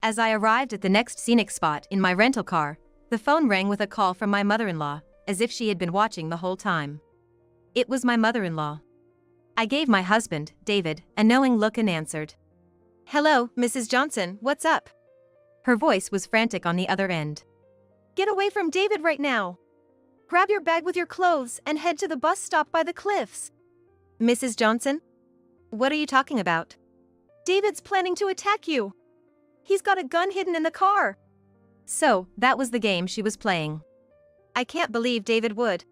As I arrived at the next scenic spot in my rental car, the phone rang with a call from my mother-in-law, as if she had been watching the whole time. It was my mother-in-law. I gave my husband, David, a knowing look and answered. "Hello, Mrs. Johnson, what's up?" Her voice was frantic on the other end. "Get away from David right now. Grab your bag with your clothes and head to the bus stop by the cliffs." "Mrs. Johnson? What are you talking about?" "David's planning to attack you. He's got a gun hidden in the car." So, that was the game she was playing. I can't believe David would.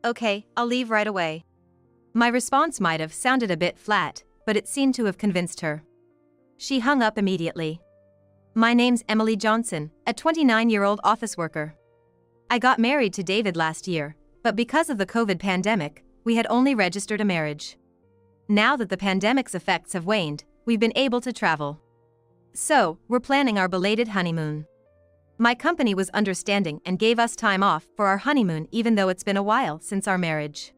"Okay, I'll leave right away." My response might have sounded a bit flat, but it seemed to have convinced her. She hung up immediately. "My name's Emily Johnson, a 29-year-old office worker. I got married to David last year, but because of the COVID pandemic, we had only registered a marriage. Now that the pandemic's effects have waned, we've been able to travel. So, we're planning our belated honeymoon. My company was understanding and gave us time off for our honeymoon even though it's been a while since our marriage.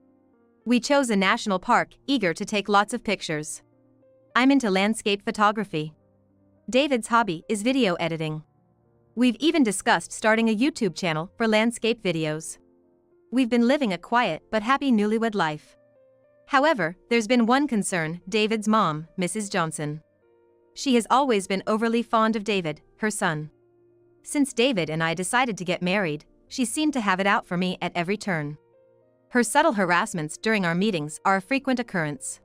We chose a national park, eager to take lots of pictures. I'm into landscape photography. David's hobby is video editing. We've even discussed starting a YouTube channel for landscape videos. We've been living a quiet but happy newlywed life. However, there's been one concern: David's mom, Mrs. Johnson. She has always been overly fond of David, her son. Since David and I decided to get married, she seemed to have it out for me at every turn. Her subtle harassments during our meetings are a frequent occurrence.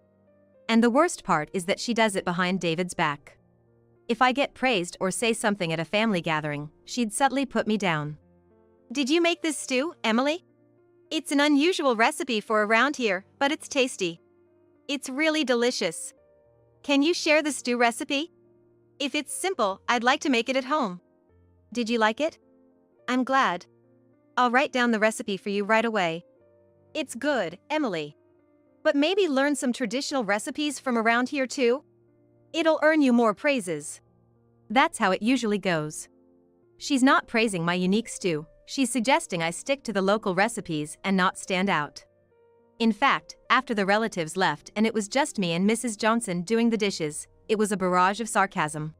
And the worst part is that she does it behind David's back. If I get praised or say something at a family gathering, she'd subtly put me down. "Did you make this stew, Emily? It's an unusual recipe for around here, but it's tasty. It's really delicious. Can you share the stew recipe? If it's simple, I'd like to make it at home." "Did you like it? I'm glad. I'll write down the recipe for you right away." "It's good, Emily. But maybe learn some traditional recipes from around here too? It'll earn you more praises." That's how it usually goes. She's not praising my unique stew, she's suggesting I stick to the local recipes and not stand out. In fact, after the relatives left and it was just me and Mrs. Johnson doing the dishes, it was a barrage of sarcasm.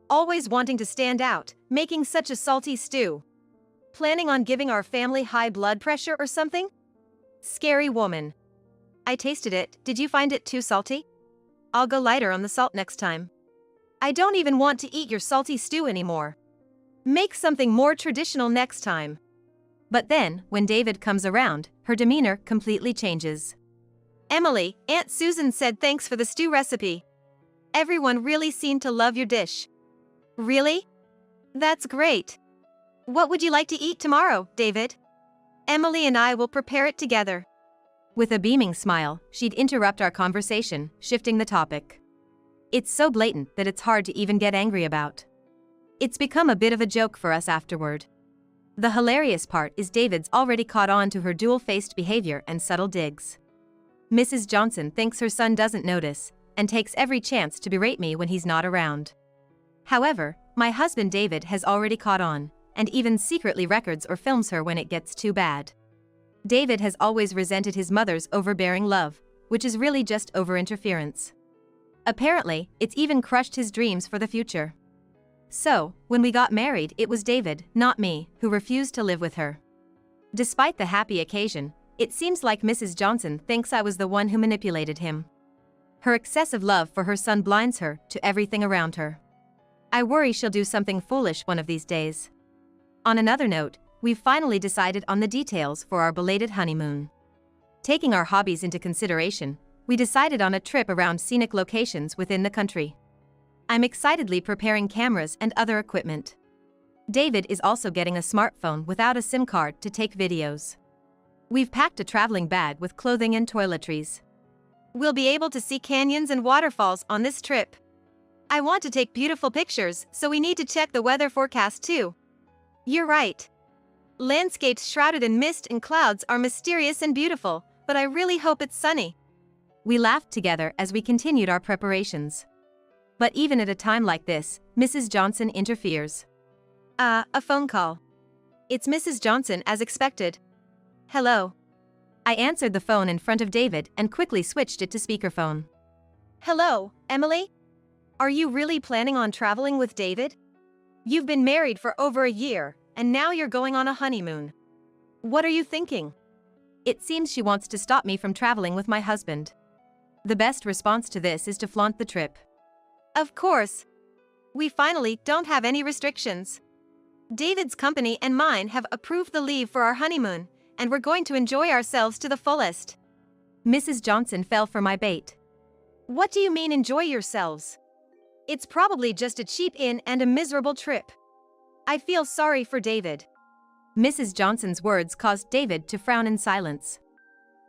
"Always wanting to stand out, making such a salty stew. Planning on giving our family high blood pressure or something? Scary woman." I tasted it. "Did you find it too salty? I'll go lighter on the salt next time." "I don't even want to eat your salty stew anymore. Make something more traditional next time." But then, when David comes around, her demeanor completely changes. "Emily, Aunt Susan said thanks for the stew recipe. Everyone really seemed to love your dish." "Really? That's great. What would you like to eat tomorrow, David? Emily and I will prepare it together." With a beaming smile, she'd interrupt our conversation, shifting the topic. It's so blatant that it's hard to even get angry about. It's become a bit of a joke for us afterward. The hilarious part is David's already caught on to her dual-faced behavior and subtle digs. Mrs. Johnson thinks her son doesn't notice, and takes every chance to berate me when he's not around. However, my husband David has already caught on, and even secretly records or films her when it gets too bad. David has always resented his mother's overbearing love, which is really just over-interference. Apparently, it's even crushed his dreams for the future. So, when we got married, it was David, not me, who refused to live with her. Despite the happy occasion, it seems like Mrs. Johnson thinks I was the one who manipulated him. Her excessive love for her son blinds her to everything around her. I worry she'll do something foolish one of these days. On another note, we've finally decided on the details for our belated honeymoon. Taking our hobbies into consideration, we decided on a trip around scenic locations within the country. I'm excitedly preparing cameras and other equipment. David is also getting a smartphone without a SIM card to take videos. We've packed a traveling bag with clothing and toiletries. We'll be able to see canyons and waterfalls on this trip. I want to take beautiful pictures, so we need to check the weather forecast too. You're right. Landscapes shrouded in mist and clouds are mysterious and beautiful, but I really hope it's sunny." We laughed together as we continued our preparations. But even at a time like this, Mrs. Johnson interferes. A phone call. It's Mrs. Johnson as expected." "Hello." I answered the phone in front of David and quickly switched it to speakerphone. "Hello, Emily? Are you really planning on traveling with David? You've been married for over a year, and now you're going on a honeymoon. What are you thinking? It seems she wants to stop me from traveling with my husband. The best response to this is to flaunt the trip. Of course. We finally don't have any restrictions. David's company and mine have approved the leave for our honeymoon, and we're going to enjoy ourselves to the fullest. Mrs. Johnson fell for my bait. What do you mean enjoy yourselves? It's probably just a cheap inn and a miserable trip. I feel sorry for David. Mrs. Johnson's words caused David to frown in silence.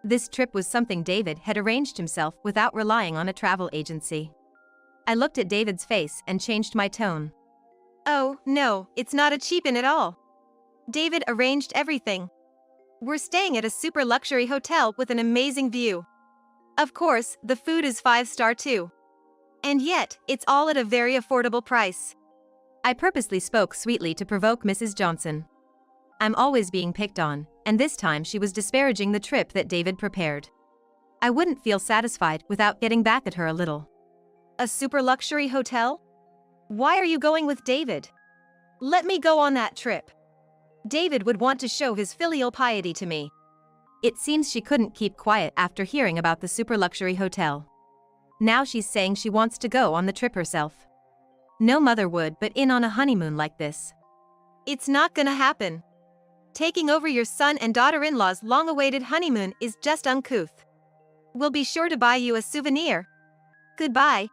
This trip was something David had arranged himself without relying on a travel agency. I looked at David's face and changed my tone. Oh, no, it's not a cheap inn at all. David arranged everything. We're staying at a super luxury hotel with an amazing view. Of course, the food is 5-star too. And yet, it's all at a very affordable price. I purposely spoke sweetly to provoke Mrs. Johnson. I'm always being picked on, and this time she was disparaging the trip that David prepared. I wouldn't feel satisfied without getting back at her a little. A super luxury hotel? Why are you going with David? Let me go on that trip. David would want to show his filial piety to me. It seems she couldn't keep quiet after hearing about the super luxury hotel. Now she's saying she wants to go on the trip herself. No mother would but in on a honeymoon like this. It's not gonna happen. Taking over your son and daughter-in-law's long-awaited honeymoon is just uncouth. We'll be sure to buy you a souvenir. Goodbye.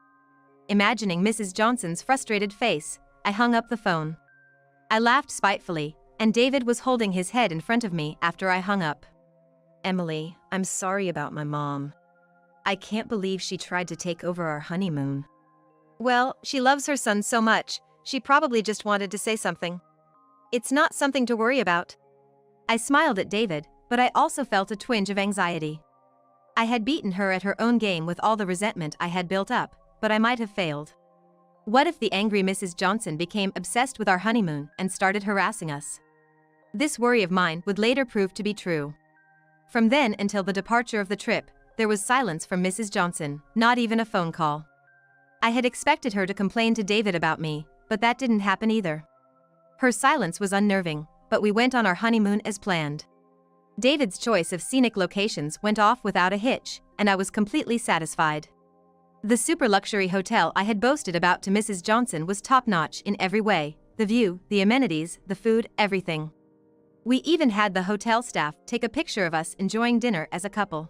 Imagining Mrs. Johnson's frustrated face, I hung up the phone. I laughed spitefully, and David was holding his head in front of me after I hung up. Emily, I'm sorry about my mom. I can't believe she tried to take over our honeymoon. Well, she loves her son so much, she probably just wanted to say something. It's not something to worry about. I smiled at David, but I also felt a twinge of anxiety. I had beaten her at her own game with all the resentment I had built up, but I might have failed. What if the angry Mrs. Johnson became obsessed with our honeymoon and started harassing us? This worry of mine would later prove to be true. From then until the departure of the trip, there was silence from Mrs. Johnson, not even a phone call. I had expected her to complain to David about me, but that didn't happen either. Her silence was unnerving, but we went on our honeymoon as planned. David's choice of scenic locations went off without a hitch, and I was completely satisfied. The super luxury hotel I had boasted about to Mrs. Johnson was top-notch in every way: the view, the amenities, the food, everything. We even had the hotel staff take a picture of us enjoying dinner as a couple.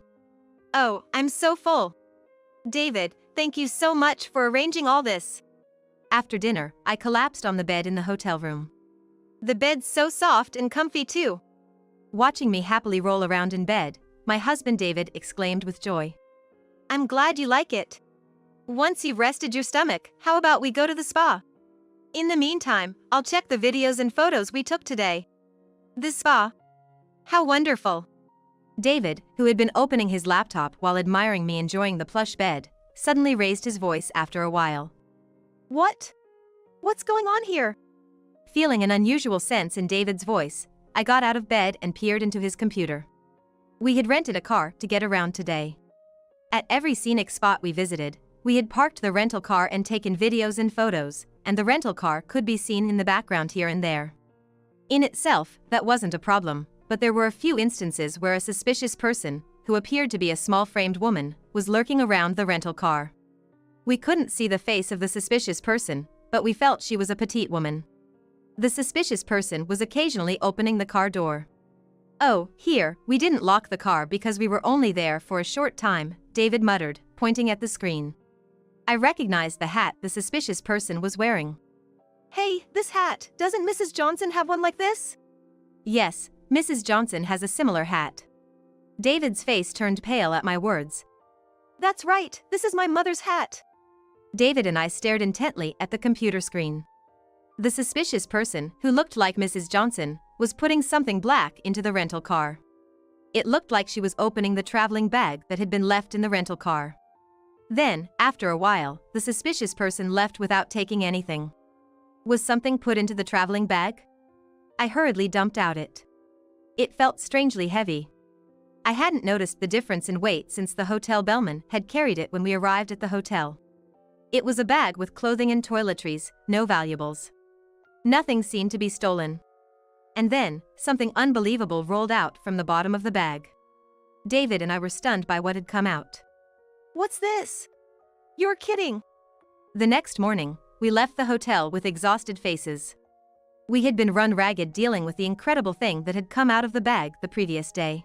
Oh, I'm so full. David, thank you so much for arranging all this. After dinner, I collapsed on the bed in the hotel room. The bed's so soft and comfy too. Watching me happily roll around in bed, my husband David exclaimed with joy. I'm glad you like it. Once you've rested your stomach, how about we go to the spa? In the meantime, I'll check the videos and photos we took today. The spa? How wonderful. David, who had been opening his laptop while admiring me enjoying the plush bed, suddenly raised his voice after a while. What? What's going on here? Feeling an unusual sense in David's voice, I got out of bed and peered into his computer. We had rented a car to get around today. At every scenic spot we visited, we had parked the rental car and taken videos and photos, and the rental car could be seen in the background here and there. In itself, that wasn't a problem, but there were a few instances where a suspicious person, who appeared to be a small-framed woman, was lurking around the rental car. We couldn't see the face of the suspicious person, but we felt she was a petite woman. The suspicious person was occasionally opening the car door. Oh, here, we didn't lock the car because we were only there for a short time, David muttered, pointing at the screen. I recognized the hat the suspicious person was wearing. Hey, this hat, doesn't Mrs. Johnson have one like this? Yes, Mrs. Johnson has a similar hat. David's face turned pale at my words. That's right, this is my mother's hat. David and I stared intently at the computer screen. The suspicious person, who looked like Mrs. Johnson, was putting something black into the rental car. It looked like she was opening the traveling bag that had been left in the rental car. Then, after a while, the suspicious person left without taking anything. Was something put into the traveling bag? I hurriedly dumped out it. It felt strangely heavy. I hadn't noticed the difference in weight since the hotel bellman had carried it when we arrived at the hotel. It was a bag with clothing and toiletries, no valuables. Nothing seemed to be stolen. And then, something unbelievable rolled out from the bottom of the bag. David and I were stunned by what had come out. What's this? You're kidding. The next morning, we left the hotel with exhausted faces. We had been run ragged dealing with the incredible thing that had come out of the bag the previous day.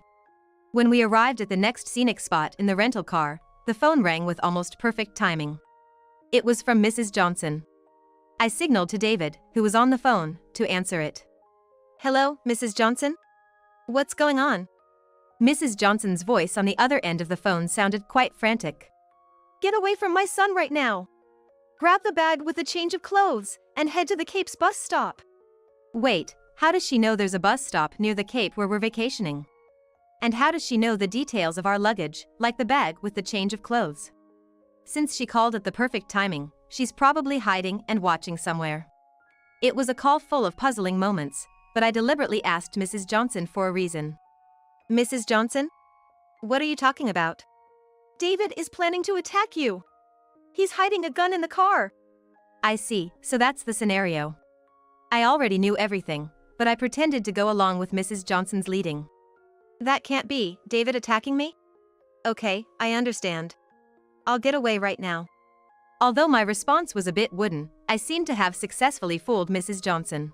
When we arrived at the next scenic spot in the rental car, the phone rang with almost perfect timing. It was from Mrs. Johnson. I signaled to David, who was on the phone, to answer it. Hello, Mrs. Johnson? What's going on? Mrs. Johnson's voice on the other end of the phone sounded quite frantic. Get away from my son right now. Grab the bag with a change of clothes and head to the Cape's bus stop. Wait, how does she know there's a bus stop near the Cape where we're vacationing? And how does she know the details of our luggage, like the bag with the change of clothes? Since she called at the perfect timing, she's probably hiding and watching somewhere. It was a call full of puzzling moments, but I deliberately asked Mrs. Johnson for a reason. Mrs. Johnson? What are you talking about? David is planning to attack you. He's hiding a gun in the car. I see, so that's the scenario. I already knew everything, but I pretended to go along with Mrs. Johnson's leading. That can't be, David attacking me? Okay, I understand. I'll get away right now. Although my response was a bit wooden, I seemed to have successfully fooled Mrs. Johnson.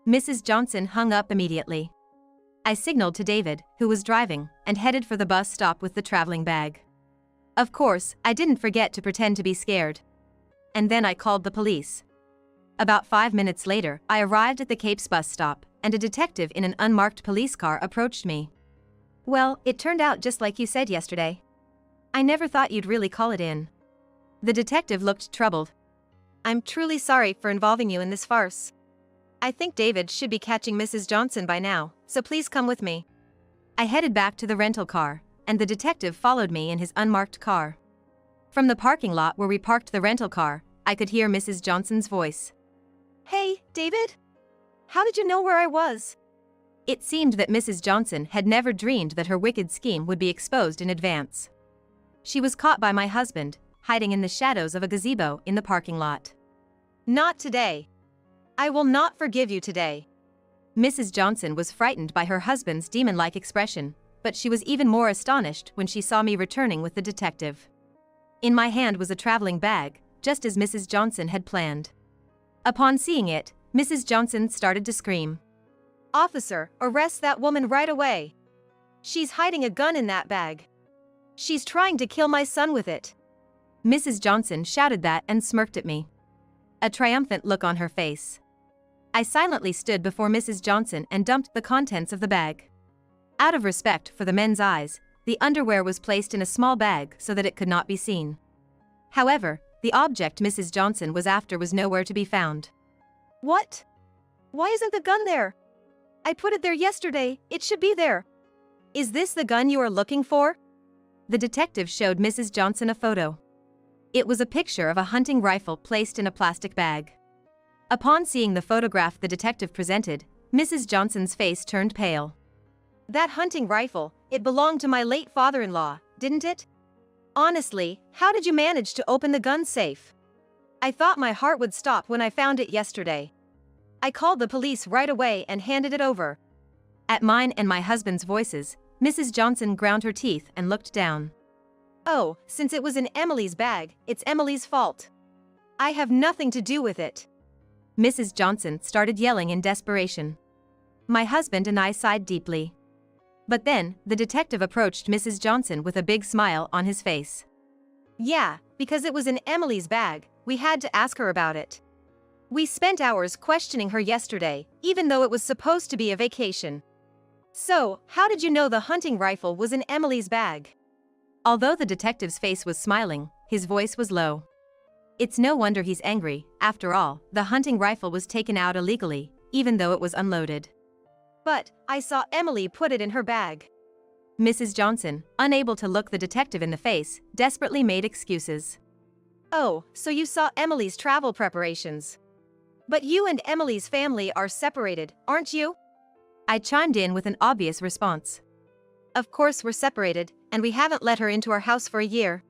Mrs. Johnson hung up immediately. I signaled to David, who was driving, and headed for the bus stop with the traveling bag. Of course, I didn't forget to pretend to be scared. And then I called the police. About 5 minutes later, I arrived at the Cape's bus stop, and a detective in an unmarked police car approached me. Well, it turned out just like you said yesterday. I never thought you'd really call it in. The detective looked troubled. I'm truly sorry for involving you in this farce. I think David should be catching Mrs. Johnson by now, so please come with me. I headed back to the rental car, and the detective followed me in his unmarked car. From the parking lot where we parked the rental car, I could hear Mrs. Johnson's voice. Hey, David? How did you know where I was? It seemed that Mrs. Johnson had never dreamed that her wicked scheme would be exposed in advance. She was caught by my husband, hiding in the shadows of a gazebo in the parking lot. Not today. I will not forgive you today. Mrs. Johnson was frightened by her husband's demon-like expression, but she was even more astonished when she saw me returning with the detective. In my hand was a traveling bag, just as Mrs. Johnson had planned. Upon seeing it, Mrs. Johnson started to scream. Officer, arrest that woman right away. She's hiding a gun in that bag. She's trying to kill my son with it. Mrs. Johnson shouted that and smirked at me. A triumphant look on her face. I silently stood before Mrs. Johnson and dumped the contents of the bag. Out of respect for the men's eyes, the underwear was placed in a small bag so that it could not be seen. However, the object Mrs. Johnson was after was nowhere to be found. What? Why isn't the gun there? I put it there yesterday, it should be there. Is this the gun you are looking for? The detective showed Mrs. Johnson a photo. It was a picture of a hunting rifle placed in a plastic bag. Upon seeing the photograph the detective presented, Mrs. Johnson's face turned pale. That hunting rifle, it belonged to my late father-in-law, didn't it? Honestly, how did you manage to open the gun safe? I thought my heart would stop when I found it yesterday. I called the police right away and handed it over. At mine and my husband's voices, Mrs. Johnson ground her teeth and looked down. Oh, since it was in Emily's bag, it's Emily's fault. I have nothing to do with it. Mrs. Johnson started yelling in desperation. My husband and I sighed deeply. But then, the detective approached Mrs. Johnson with a big smile on his face. Yeah, because it was in Emily's bag, we had to ask her about it. We spent hours questioning her yesterday, even though it was supposed to be a vacation. So, how did you know the hunting rifle was in Emily's bag? Although the detective's face was smiling, his voice was low. It's no wonder he's angry. After all, the hunting rifle was taken out illegally, even though it was unloaded. But, I saw Emily put it in her bag. Mrs. Johnson, unable to look the detective in the face, desperately made excuses. Oh, so you saw Emily's travel preparations. But you and Emily's family are separated, aren't you? I chimed in with an obvious response. Of course we're separated, and we haven't let her into our house for a year.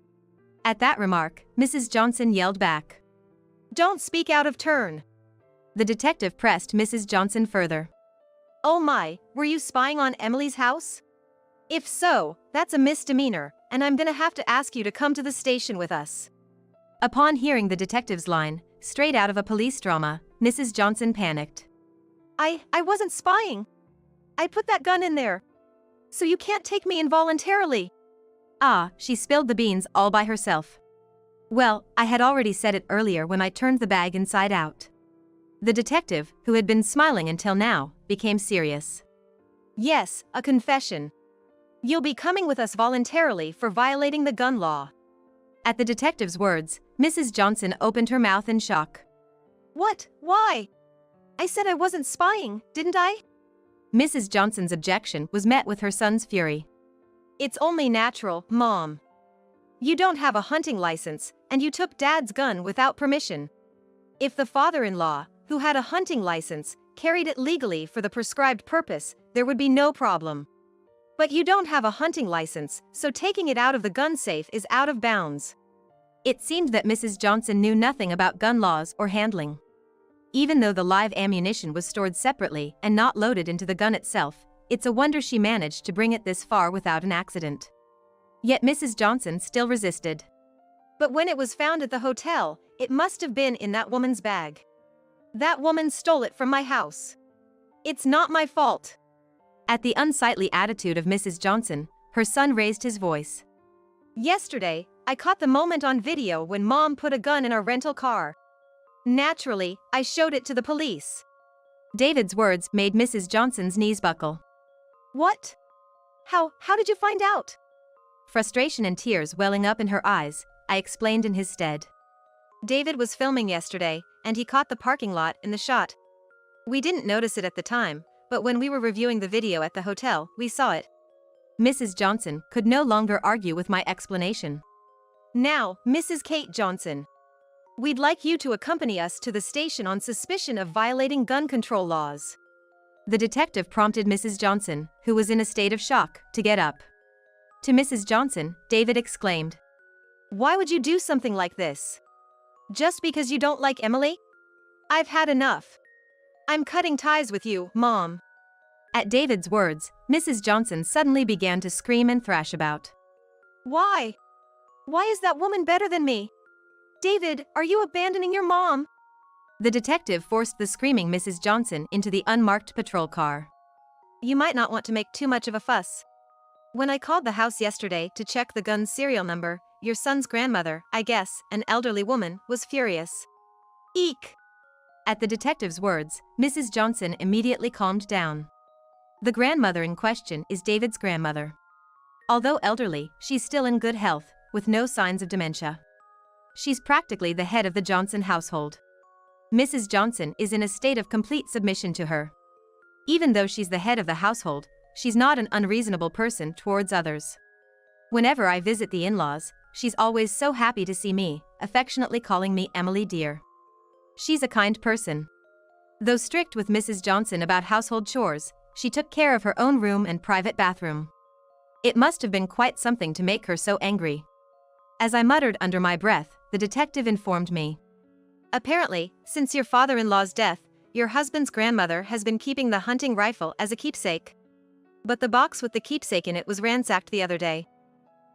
At that remark, Mrs. Johnson yelled back. Don't speak out of turn. The detective pressed Mrs. Johnson further. Oh my, were you spying on Emily's house? If so, that's a misdemeanor, and I'm gonna have to ask you to come to the station with us. Upon hearing the detective's line, straight out of a police drama, Mrs. Johnson panicked. I wasn't spying. I put that gun in there. So you can't take me involuntarily. Ah, she spilled the beans all by herself. Well, I had already said it earlier when I turned the bag inside out. The detective, who had been smiling until now, became serious. Yes, a confession. You'll be coming with us voluntarily for violating the gun law. At the detective's words, Mrs. Johnson opened her mouth in shock. What? Why? I said I wasn't spying, didn't I? Mrs. Johnson's objection was met with her son's fury. It's only natural, Mom. You don't have a hunting license, and you took Dad's gun without permission. If the father-in-law, who had a hunting license, carried it legally for the prescribed purpose, there would be no problem. But you don't have a hunting license, so taking it out of the gun safe is out of bounds. It seemed that Mrs. Johnson knew nothing about gun laws or handling. Even though the live ammunition was stored separately and not loaded into the gun itself, it's a wonder she managed to bring it this far without an accident. Yet Mrs. Johnson still resisted. But when it was found at the hotel, it must have been in that woman's bag. That woman stole it from my house. It's not my fault. At the unsightly attitude of Mrs. Johnson, her son raised his voice. Yesterday, I caught the moment on video when Mom put a gun in our rental car. Naturally, I showed it to the police. David's words made Mrs. Johnson's knees buckle. What? How did you find out? Frustration and tears welling up in her eyes, I explained in his stead. David was filming yesterday, and he caught the parking lot in the shot. We didn't notice it at the time, but when we were reviewing the video at the hotel, we saw it. Mrs. Johnson could no longer argue with my explanation. Now, Mrs. Kate Johnson. We'd like you to accompany us to the station on suspicion of violating gun control laws. The detective prompted Mrs. Johnson, who was in a state of shock, to get up. To Mrs. Johnson, David exclaimed, Why would you do something like this? Just because you don't like Emily? I've had enough. I'm cutting ties with you, Mom. At David's words, Mrs. Johnson suddenly began to scream and thrash about. Why? Why is that woman better than me? David, are you abandoning your mom? The detective forced the screaming Mrs. Johnson into the unmarked patrol car. You might not want to make too much of a fuss. When I called the house yesterday to check the gun's serial number, your son's grandmother, I guess, an elderly woman, was furious. Eek! At the detective's words, Mrs. Johnson immediately calmed down. The grandmother in question is David's grandmother. Although elderly, she's still in good health, with no signs of dementia. She's practically the head of the Johnson household. Mrs. Johnson is in a state of complete submission to her. Even though she's the head of the household, she's not an unreasonable person towards others. Whenever I visit the in-laws, she's always so happy to see me, affectionately calling me Emily dear. She's a kind person. Though strict with Mrs. Johnson about household chores, she took care of her own room and private bathroom. It must have been quite something to make her so angry. As I muttered under my breath, the detective informed me. Apparently, since your father-in-law's death, your husband's grandmother has been keeping the hunting rifle as a keepsake. But the box with the keepsake in it was ransacked the other day.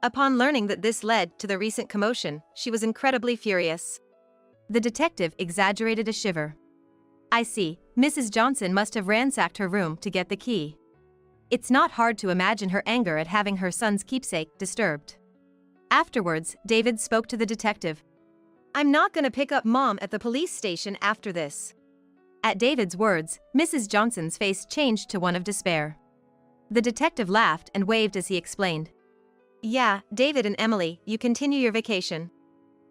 Upon learning that this led to the recent commotion, she was incredibly furious. The detective exaggerated a shiver. I see, Mrs. Johnson must have ransacked her room to get the key. It's not hard to imagine her anger at having her son's keepsake disturbed. Afterwards, David spoke to the detective. I'm not gonna pick up Mom at the police station after this. At David's words, Mrs. Johnson's face changed to one of despair. The detective laughed and waved as he explained. Yeah, David and Emily, you continue your vacation.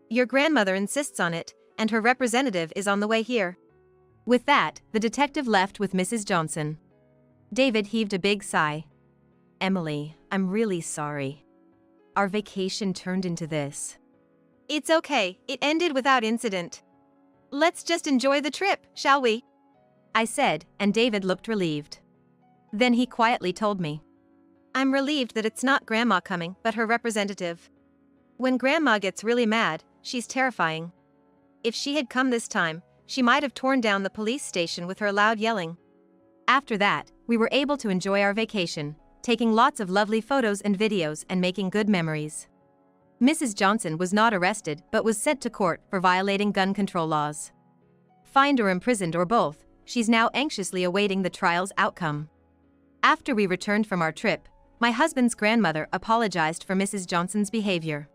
Your grandmother insists on it, and her representative is on the way here. With that, the detective left with Mrs. Johnson. David heaved a big sigh. Emily, I'm really sorry. Our vacation turned into this. It's okay, it ended without incident. Let's just enjoy the trip, shall we? I said, and David looked relieved. Then he quietly told me. I'm relieved that it's not Grandma coming, but her representative. When Grandma gets really mad, she's terrifying. If she had come this time, she might have torn down the police station with her loud yelling. After that, we were able to enjoy our vacation, taking lots of lovely photos and videos and making good memories. Mrs. Johnson was not arrested but was sent to court for violating gun control laws. Fined or imprisoned or both, she's now anxiously awaiting the trial's outcome. After we returned from our trip, my husband's grandmother apologized for Mrs. Johnson's behavior.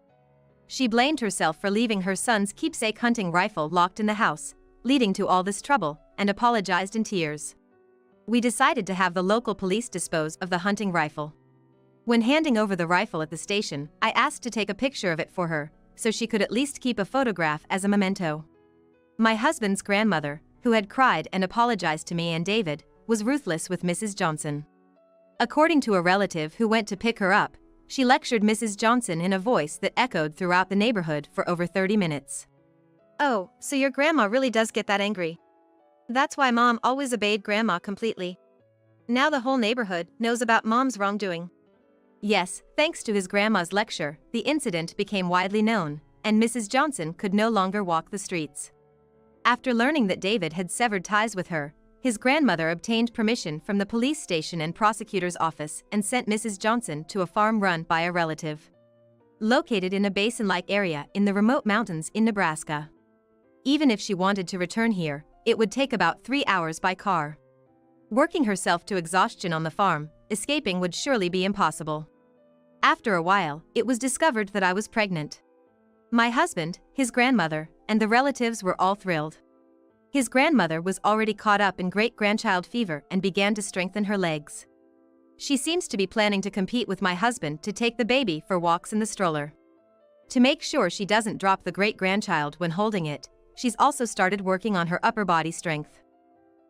She blamed herself for leaving her son's keepsake hunting rifle locked in the house, leading to all this trouble, and apologized in tears. We decided to have the local police dispose of the hunting rifle. When handing over the rifle at the station, I asked to take a picture of it for her, so she could at least keep a photograph as a memento. My husband's grandmother, who had cried and apologized to me and David, was ruthless with Mrs. Johnson. According to a relative who went to pick her up, she lectured Mrs. Johnson in a voice that echoed throughout the neighborhood for over 30 minutes. Oh, so your grandma really does get that angry. That's why Mom always obeyed Grandma completely. Now the whole neighborhood knows about Mom's wrongdoing. Yes, thanks to his grandma's lecture, the incident became widely known, and Mrs. Johnson could no longer walk the streets. After learning that David had severed ties with her, his grandmother obtained permission from the police station and prosecutor's office and sent Mrs. Johnson to a farm run by a relative. Located in a basin-like area in the remote mountains in Nebraska. Even if she wanted to return here, it would take about 3 hours by car. Working herself to exhaustion on the farm, escaping would surely be impossible. After a while, it was discovered that I was pregnant. My husband, his grandmother, and the relatives were all thrilled. His grandmother was already caught up in great-grandchild fever and began to strengthen her legs. She seems to be planning to compete with my husband to take the baby for walks in the stroller. To make sure she doesn't drop the great-grandchild when holding it, she's also started working on her upper body strength.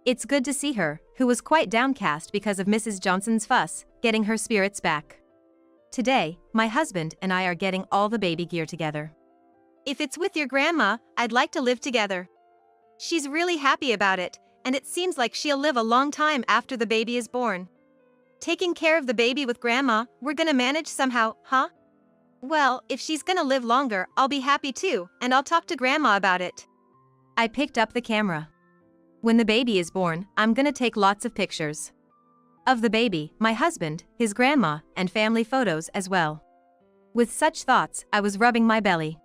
It's good to see her, who was quite downcast because of Mrs. Johnson's fuss, getting her spirits back. Today, my husband and I are getting all the baby gear together. If it's with your grandma, I'd like to live together. She's really happy about it, and it seems like she'll live a long time after the baby is born. Taking care of the baby with Grandma, we're gonna manage somehow, huh? Well, if she's gonna live longer, I'll be happy too, and I'll talk to Grandma about it. I picked up the camera. When the baby is born, I'm gonna take lots of pictures. Of the baby, my husband, his grandma, and family photos as well. With such thoughts, I was rubbing my belly.